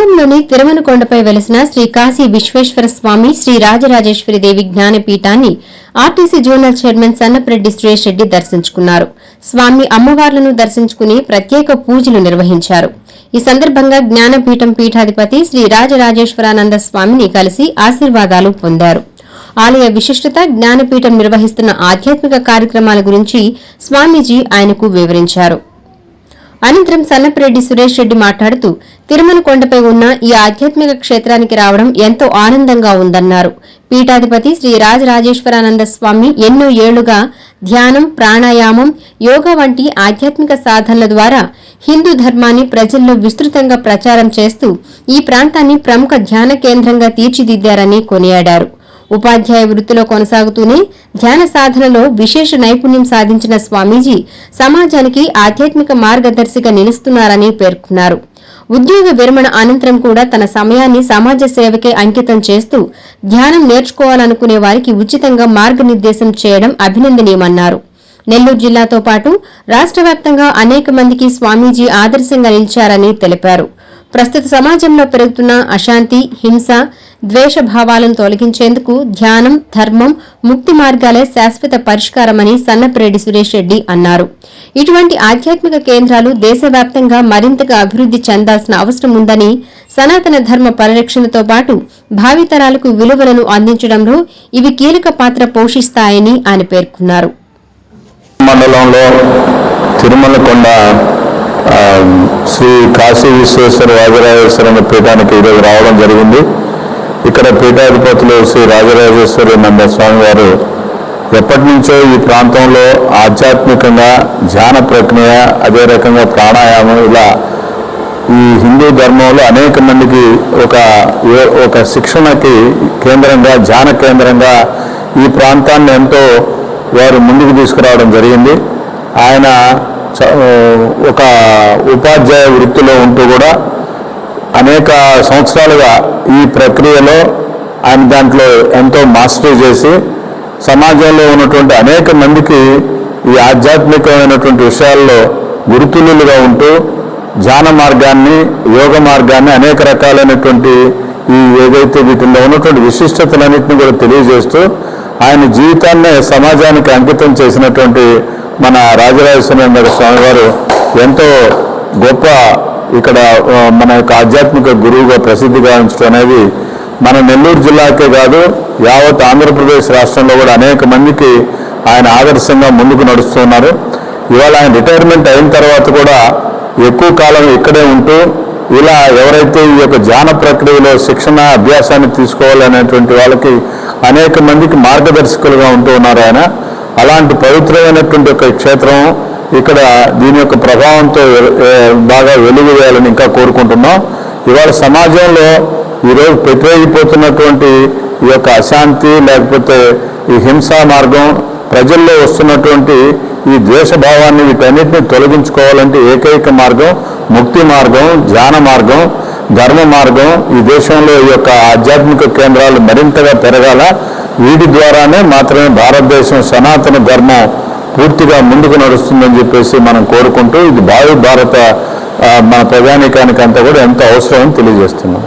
ఖమ్మంలోని తిరుమలకొండపై వెలిసిన శ్రీ కాశీ విశ్వేశ్వర స్వామి శ్రీ రాజరాజేశ్వరి దేవి జ్ఞానపీఠాన్ని RTC zonal chairman Sannapareddy Suresh Reddy దర్శించుకున్నారు. స్వామి అమ్మవార్లను దర్శించుకుని ప్రత్యేక పూజలు నిర్వహించారు. ఈ సందర్భంగా జ్ఞానపీఠం పీఠాధిపతి శ్రీ రాజరాజేశ్వరానంద స్వామిని కలిసి ఆశీర్వాదాలు పొందారు. ఆలయ విశిష్టత, జ్ఞానపీఠం నిర్వహిస్తున్న ఆధ్యాత్మిక కార్యక్రమాల గురించి స్వామీజీ ఆయనకు వివరించారు. అనంతరం సన్నపరెడ్డి సురేష్ రెడ్డి మాట్లాడుతూ తిరుమలకొండపై ఉన్న ఈ ఆధ్యాత్మిక క్షేత్రానికి రావడం ఎంతో ఆనందంగా ఉందన్నారు. పీఠాధిపతి శ్రీ రాజరాజేశ్వరానంద స్వామి ఎన్నో ఏళ్లుగా ధ్యానం, ప్రాణాయామం, యోగా వంటి ఆధ్యాత్మిక సాధనల ద్వారా హిందూ ధర్మాన్ని ప్రజల్లో విస్తృతంగా ప్రచారం చేస్తూ ఈ ప్రాంతాన్ని ప్రముఖ ధ్యాన కేంద్రంగా తీర్చిదిద్దారని కొనియాడారు. ఉపాధ్యాయ వృత్తిలో కొనసాగుతూనే ధ్యాన సాధనలో విశేష నైపుణ్యం సాధించిన స్వామీజీ సమాజానికి ఆధ్యాత్మిక మార్గదర్శిగా నిలుస్తున్నారని పేర్కొన్నారు. ఉద్యోగ విరమణ అనంతరం కూడా తన సమయాన్ని సమాజ సేవకే అంకితం చేస్తూ ధ్యానం నేర్చుకోవాలనుకునే వారికి ఉచితంగా మార్గనిర్దేశం చేయడం అభినందనీయమన్నారు. నెల్లూరు జిల్లాతో పాటు రాష్ట్ర వ్యాప్తంగా అనేక మందికి స్వామీజీ ఆదర్శంగా నిలిచారని తెలిపారు. ప్రస్తుత సమాజంలో పెరుగుతున్న అశాంతి, హింస, ద్వేష భావాలను తొలగించేందుకు ధ్యానం, ధర్మం, ముక్తి మార్గాలే శాశ్వత పరిష్కారమని సన్నపరెడ్డి సురేష్ రెడ్డి అన్నారు. ఇటువంటి ఆధ్యాత్మిక కేంద్రాలు దేశవ్యాప్తంగా మరింతగా అభివృద్ది చెందాల్సిన అవసరం ఉందని, సనాతన ధర్మ పరిరక్షణతో పాటు భావితరాలకు విలువలను అందించడంలో ఇవి కీలక పాత్ర పోషిస్తాయని ఆయన పేర్కొన్నారు. మండలంలో తిరుమలకొండ శ్రీ కాశీ విశ్వేశ్వర రాజరాజేశ్వర పీఠానికి ఈరోజు రావడం జరిగింది. ఇక్కడ పీఠాధిపతులు శ్రీ రాజరాజేశ్వరి నంద స్వామి వారు ఎప్పటి నుంచో ఈ ప్రాంతంలో ఆధ్యాత్మికంగా ధ్యాన ప్రక్రియ, అదే రకంగా ప్రాణాయామం, ఇలా ఈ హిందూ ధర్మంలో అనేక మందికి ఒక శిక్షణకి కేంద్రంగా, ధ్యాన కేంద్రంగా ఈ ప్రాంతాన్ని ఎంతో వారు ముందుకు తీసుకురావడం జరిగింది. ఆయన ఒక ఉపాధ్యాయ వృత్తిలో ఉంటూ కూడా అనేక సంవత్సరాలుగా ఈ ప్రక్రియలో ఆయన దాంట్లో ఎంతో మాస్టరీ చేసి సమాజంలో ఉన్నటువంటి అనేక మందికి ఈ ఆధ్యాత్మికమైనటువంటి విషయాల్లో గురుతులుగా ఉంటూ ధ్యాన మార్గాన్ని, యోగ మార్గాన్ని, అనేక రకాలైనటువంటి ఈ ఏదైతే వీటిల్లో ఉన్నటువంటి విశిష్టతలన్నింటినీ కూడా తెలియజేస్తూ ఆయన జీవితాన్నే సమాజానికి అంకితం చేసినటువంటి మన రాజరాజేశ్వర స్వామి వారు ఎంతో గొప్ప ఇక్కడ మన యొక్క ఆధ్యాత్మిక గురువుగా ప్రసిద్ధి గావించడం అనేది మన నెల్లూరు జిల్లాకే కాదు, యావత్ ఆంధ్రప్రదేశ్ రాష్ట్రంలో కూడా అనేక మందికి ఆయన ఆదర్శంగా ముందుకు నడుస్తున్నారు. ఇవాళ ఆయన రిటైర్మెంట్ అయిన తర్వాత కూడా ఎక్కువ కాలం ఇక్కడే ఉంటూ ఇలా ఎవరైతే ఈ యొక్క ధ్యాన ప్రక్రియలో శిక్షణ, అభ్యాసాన్ని తీసుకోవాలనేటువంటి వాళ్ళకి అనేక మందికి మార్గదర్శకులుగా ఉంటూ ఉన్నారు ఆయన. అలాంటి పవిత్రమైనటువంటి ఒక క్షేత్రం ఇక్కడ దీని యొక్క ప్రభావంతో బాగా వెలుగు వేయాలని ఇంకా కోరుకుంటున్నాం. ఇవాళ సమాజంలో ఈరోజు పెట్టేగిపోతున్నటువంటి ఈ యొక్క అశాంతి, లేకపోతే ఈ హింసా మార్గం, ప్రజల్లో వస్తున్నటువంటి ఈ ద్వేషభావాన్ని, వీటన్నిటిని తొలగించుకోవాలంటే ఏకైక మార్గం ముక్తి మార్గం, ధ్యాన మార్గం, ధర్మ మార్గం. ఈ దేశంలో ఈ యొక్క ఆధ్యాత్మిక కేంద్రాలు మరింతగా పెరగాల. వీటి ద్వారానే మాత్రమే భారతదేశం సనాతన ధర్మం పూర్తిగా ముందుకు నడుస్తుందని చెప్పేసి మనం కోరుకుంటూ ఇది భావి భారత మన ప్రజానీకానికి అంతా కూడా ఎంతో అవసరం అని తెలియజేస్తున్నాం.